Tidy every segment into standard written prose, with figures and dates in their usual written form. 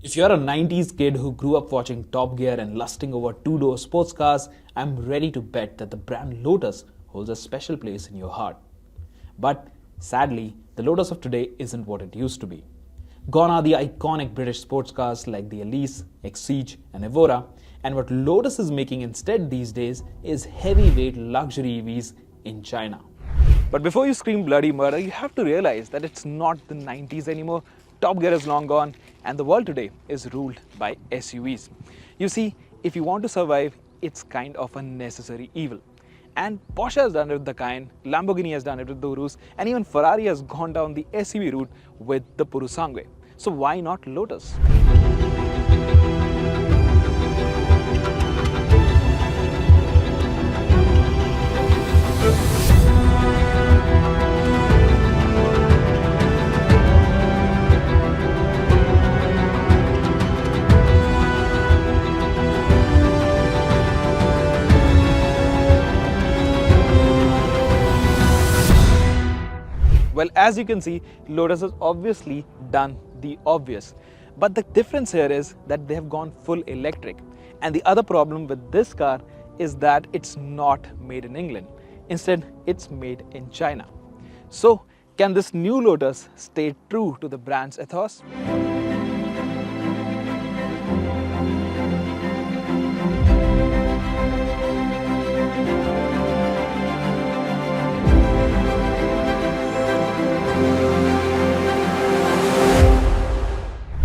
If you're a 90s kid who grew up watching Top Gear and lusting over two-door sports cars, I'm ready to bet that the brand Lotus holds a special place in your heart. But sadly, the Lotus of today isn't what it used to be. Gone are the iconic British sports cars like the Elise, Exige and Evora, and what Lotus is making instead these days is heavyweight luxury EVs in China. But before you scream bloody murder, you have to realize that it's not the 90s anymore. Top Gear is long gone, and the world today is ruled by SUVs. You see, if you want to survive, it's kind of a necessary evil. And Porsche has done it with the Cayenne, Lamborghini has done it with the Urus, and even Ferrari has gone down the SUV route with the Purosangue. So why not Lotus? Well, as you can see, Lotus has obviously done the obvious. But the difference here is that they have gone full electric. And the other problem with this car is that it's not made in England. Instead, it's made in China. So, can this new Lotus stay true to the brand's ethos?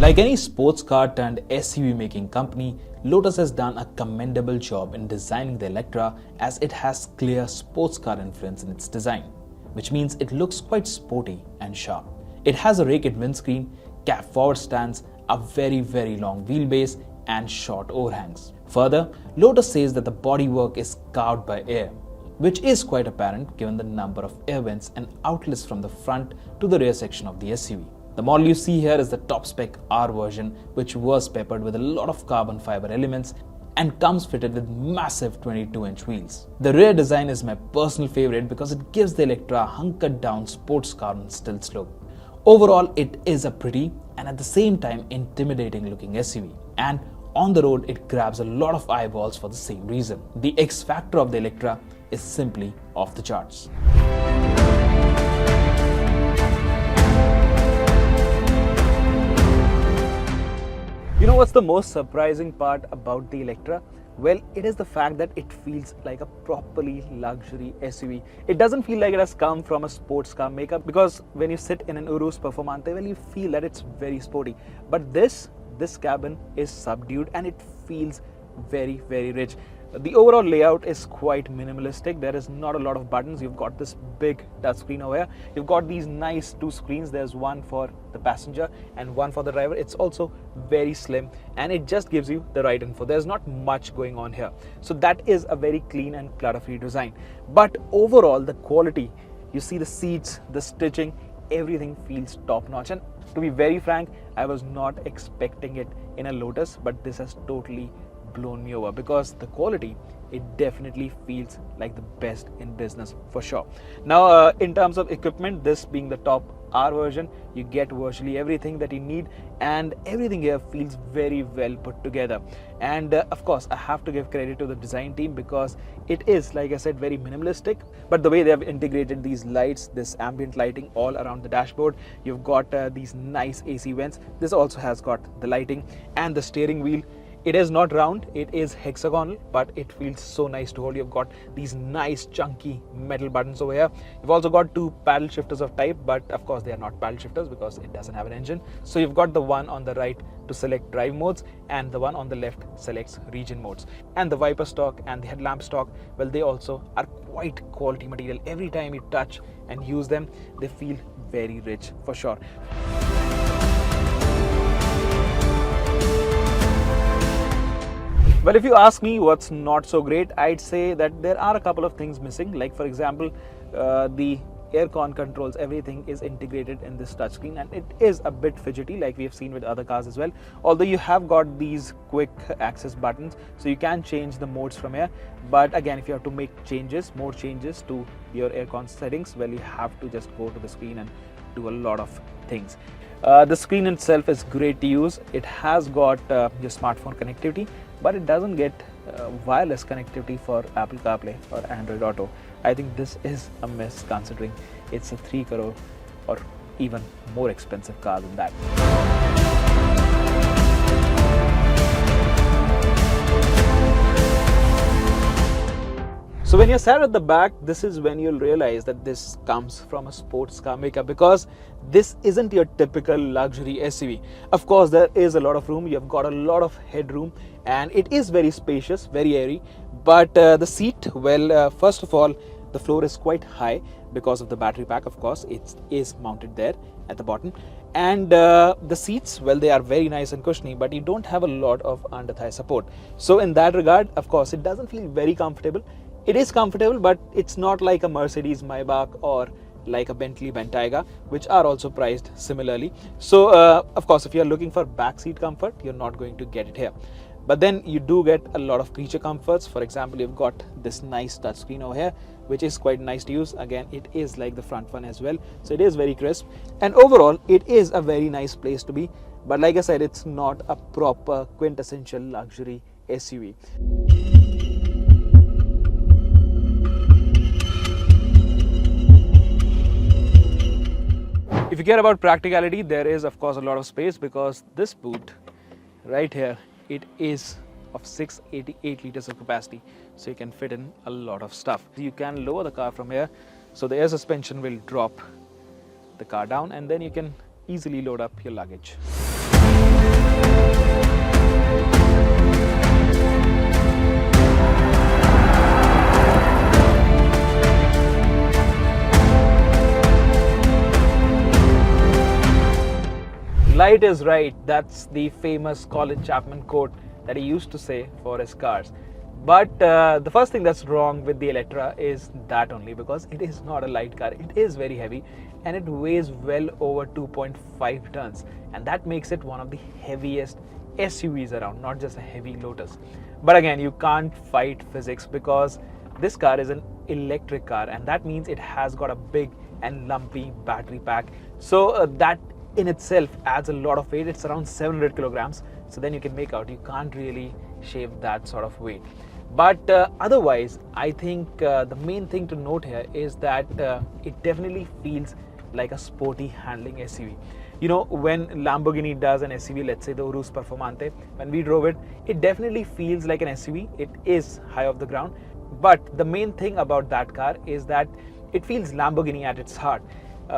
Like any sports car turned SUV making company, Lotus has done a commendable job in designing the Eletre, as it has clear sports car influence in its design, which means it looks quite sporty and sharp. It has a raked windscreen, cab forward stands, a very long wheelbase and short overhangs. Further, Lotus says that the bodywork is carved by air, which is quite apparent given the number of air vents and outlets from the front to the rear section of the SUV. The model you see here is the top spec R version, which was peppered with a lot of carbon fiber elements and comes fitted with massive 22-inch wheels. The rear design is my personal favorite because it gives the Eletre a hunkered down sports car on stilts look. Overall, it is a pretty and at the same time intimidating looking SUV, and on the road it grabs a lot of eyeballs for the same reason. The X factor of the Eletre is simply off the charts. You know what's the most surprising part about the Eletre? Well, it is the fact that it feels like a properly luxury SUV. It doesn't feel like it has come from a sports car maker, because when you sit in an Urus Performante, well, you feel that it's very sporty. But this cabin is subdued and it feels very rich. The overall layout is quite minimalistic. There is not a lot of buttons. You've got this big touchscreen over here. You've got these nice two screens. There's one for the passenger and one for the driver. It's also very slim and it just gives you the right info. There's not much going on here. So that is a very clean and clutter-free design. But overall, the quality, you see the seats, the stitching, everything feels top-notch. And to be very frank, I was not expecting it in a Lotus, but this has totally blown me over, because the quality, it definitely feels like the best in business for sure. Now, in terms of equipment, this being the top R version, you get virtually everything that you need, and everything here feels very well put together. And of course, I have to give credit to the design team, because it is, like I said, very minimalistic, but the way they have integrated these lights, this ambient lighting all around the dashboard, you've got these nice AC vents. This also has got the lighting, and the steering wheel, it is not round, it is hexagonal, but it feels so nice to hold. You've got these nice chunky metal buttons over here. You've also got two paddle shifters of type, but of course they are not paddle shifters because it doesn't have an engine. So you've got the one on the right to select drive modes, and the one on the left selects region modes. And the wiper stock and the headlamp stock, well, they also are quite quality material. Every time you touch and use them, they feel very rich for sure. Well, if you ask me what's not so great, I'd say that there are a couple of things missing. Like, for example, the aircon controls, everything is integrated in this touchscreen, and it is a bit fidgety, like we have seen with other cars as well. Although you have got these quick access buttons, so you can change the modes from here. But again, if you have to make changes, more changes to your aircon settings, well, you have to just go to the screen and do a lot of things. The screen itself is great to use. It has got your smartphone connectivity, but it doesn't get wireless connectivity for Apple CarPlay or Android Auto. I think this is a miss considering it's a 3 crore or even more expensive car than that. So when you're sat at the back, this is when you'll realize that this comes from a sports car maker, because this isn't your typical luxury SUV. Of course, there is a lot of room. You've got a lot of headroom and it is very spacious, very airy. But the seat, well, first of all, the floor is quite high because of the battery pack. Of course, it is mounted there at the bottom. And the seats, well, they are very nice and cushiony, but you don't have a lot of under thigh support. So in that regard, of course, it doesn't feel very comfortable. It is comfortable, but it's not like a Mercedes Maybach or like a Bentley Bentayga, which are also priced similarly. So of course, if you're looking for backseat comfort, you're not going to get it here. But then you do get a lot of creature comforts. For example, you've got this nice touchscreen over here, which is quite nice to use. Again, it is like the front one as well. So it is very crisp. And overall, it is a very nice place to be. But like I said, it's not a proper quintessential luxury SUV. If you care about practicality, there is of course a lot of space, because this boot right here, it is of 688 liters of capacity, so you can fit in a lot of stuff. You can lower the car from here, so the air suspension will drop the car down, and then you can easily load up your luggage. Light is right. That's the famous Colin Chapman quote that he used to say for his cars. But the first thing that's wrong with the Eletre is that only, because it is not a light car. It is very heavy and it weighs well over 2.5 tons, and that makes it one of the heaviest SUVs around, not just a heavy Lotus. But again, you can't fight physics, because this car is an electric car, and that means it has got a big and lumpy battery pack. So that in itself adds a lot of weight. It's around 700 kilograms. So then you can make out you can't really shave that sort of weight. But otherwise, I think the main thing to note here is that it definitely feels like a sporty handling SUV. You know, when Lamborghini does an SUV, let's say the Urus Performante, when we drove it, it definitely feels like an SUV. It is high off the ground. But the main thing about that car is that it feels Lamborghini at its heart.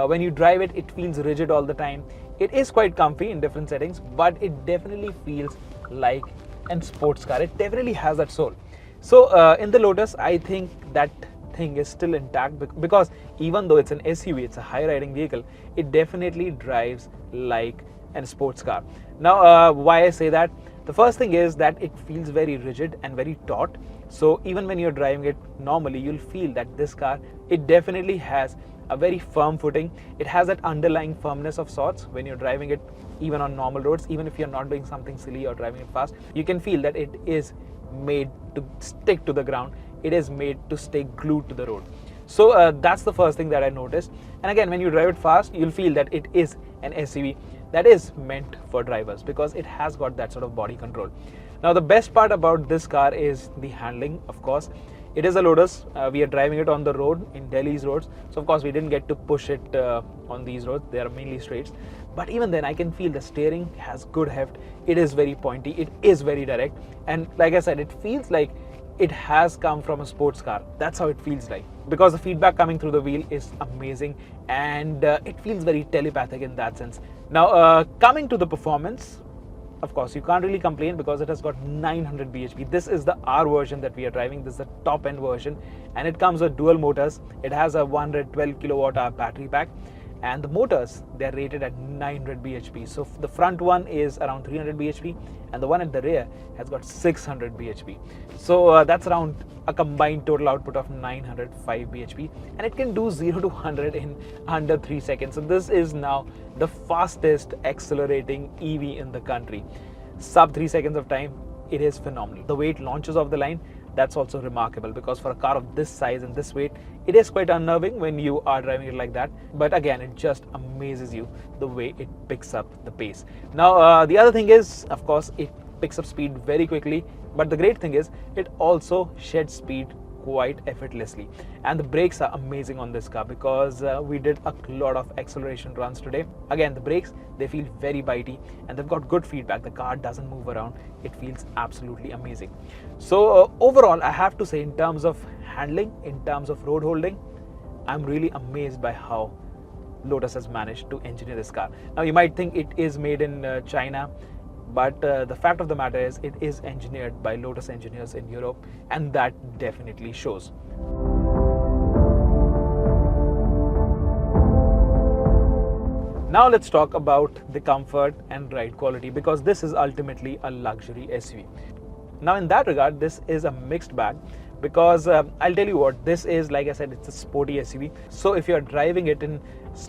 When you drive it, it feels rigid all the time. It is quite comfy in different settings, but it definitely feels like a sports car. It definitely has that soul. So in the Lotus, I think that thing is still intact, because even though it's an SUV, it's a high riding vehicle, it definitely drives like a sports car. Now, why I say that? The first thing is that it feels very rigid and very taut. So even when you're driving it normally, you'll feel that this car, it definitely has a very firm footing. It has that underlying firmness of sorts when you're driving it, even on normal roads. Even if you're not doing something silly or driving it fast, you can feel that it is made to stick to the ground. It is made to stay glued to the road. So that's the first thing that I noticed. And again, when you drive it fast, you'll feel that it is an SUV that is meant for drivers, because it has got that sort of body control. Now, the best part about this car is the handling. Of course, it is a Lotus. We are driving it on the road, in Delhi's roads. So of course, we didn't get to push it on these roads. They are mainly straights. But even then, I can feel the steering has good heft. It is very pointy. It is very direct. And like I said, it feels like it has come from a sports car. That's how it feels like, because the feedback coming through the wheel is amazing, and it feels very telepathic in that sense. Now, coming to the performance, of course, you can't really complain, because it has got 900 bhp. This is the R version that we are driving. This is the top end version, and it comes with dual motors. It has a 112 kilowatt hour battery pack, and the motors, they're rated at 900 bhp. So the front one is around 300 bhp, and the one at the rear has got 600 bhp. So that's around a combined total output of 905 bhp, and it can do 0 to 100 in under 3 seconds. So this is now the fastest accelerating EV in the country. Sub 3 seconds of time. It is phenomenal. The way it launches off the line, that's also remarkable, because for a car of this size and this weight, it is quite unnerving when you are driving it like that. But again, it just amazes you the way it picks up the pace. Now, the other thing is, of course, it picks up speed very quickly, but the great thing is it also sheds speed quite effortlessly. And the brakes are amazing on this car, because we did a lot of acceleration runs today. Again, the brakes, they feel very bitey and they've got good feedback. The car doesn't move around. It feels absolutely amazing. So overall, I have to say, in terms of handling, in terms of road holding, I'm really amazed by how Lotus has managed to engineer this car. Now, you might think it is made in China, but the fact of the matter is it is engineered by Lotus engineers in Europe, and that definitely shows. Now let's talk about the comfort and ride quality, because this is ultimately a luxury SUV. Now in that regard, this is a mixed bag, because I'll tell you what, this is, like I said, it's a sporty SUV. So if you're driving it in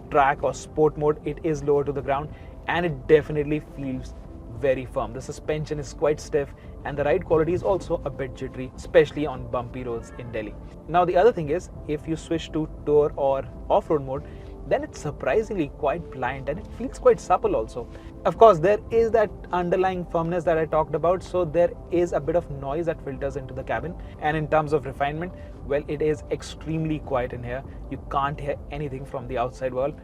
track or sport mode, it is lower to the ground and it definitely feels very firm. The suspension is quite stiff and the ride quality is also a bit jittery, especially on bumpy roads in Delhi. Now the other thing is, if you switch to tour or off-road mode, then it's surprisingly quite pliant and it feels quite supple also. Of course, there is that underlying firmness that I talked about, so there is a bit of noise that filters into the cabin. And in terms of refinement, well, it is extremely quiet in here. You can't hear anything from the outside world.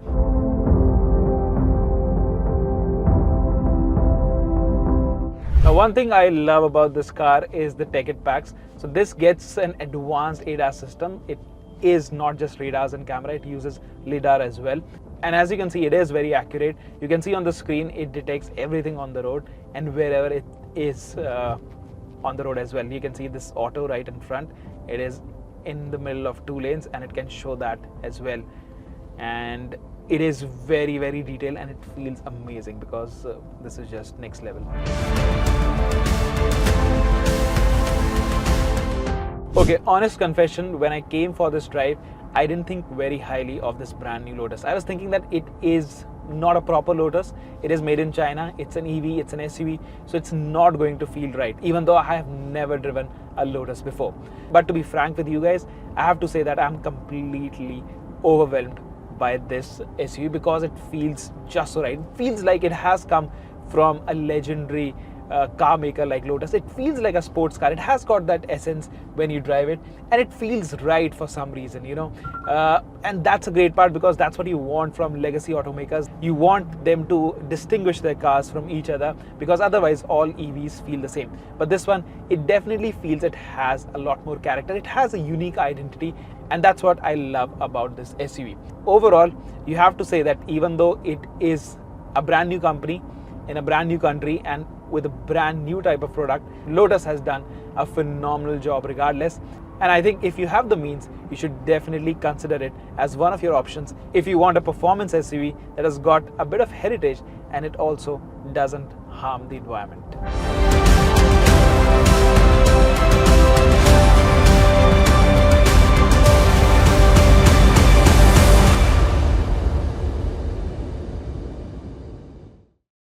Now, one thing I love about this car is the tech it packs. So this gets an advanced ADAS system. It is not just radars and camera, it uses LiDAR as well. And as you can see, it is very accurate. You can see on the screen, it detects everything on the road and wherever it is on the road as well. You can see this auto right in front. It is in the middle of 2 lanes and it can show that as well. And it is very, very detailed and it feels amazing, because this is just next level. Okay, honest confession, when I came for this drive, I didn't think very highly of this brand new Lotus. I was thinking that it is not a proper Lotus. It is made in China, it's an EV, it's an SUV, so it's not going to feel right, even though I have never driven a Lotus before. But to be frank with you guys, I have to say that I'm completely overwhelmed by this SUV, because it feels just so right. It feels like it has come from a legendary car maker like Lotus. It feels like a sports car. It has got that essence when you drive it, and it feels right for some reason, you know. And that's a great part, because that's what you want from legacy automakers. You want them to distinguish their cars from each other, because otherwise all EVs feel the same. But this one, it definitely feels it has a lot more character. It has a unique identity, and that's what I love about this SUV. Overall, you have to say that even though it is a brand new company in a brand new country and with a brand new type of product, Lotus has done a phenomenal job regardless. And I think if you have the means, you should definitely consider it as one of your options if you want a performance SUV that has got a bit of heritage and it also doesn't harm the environment.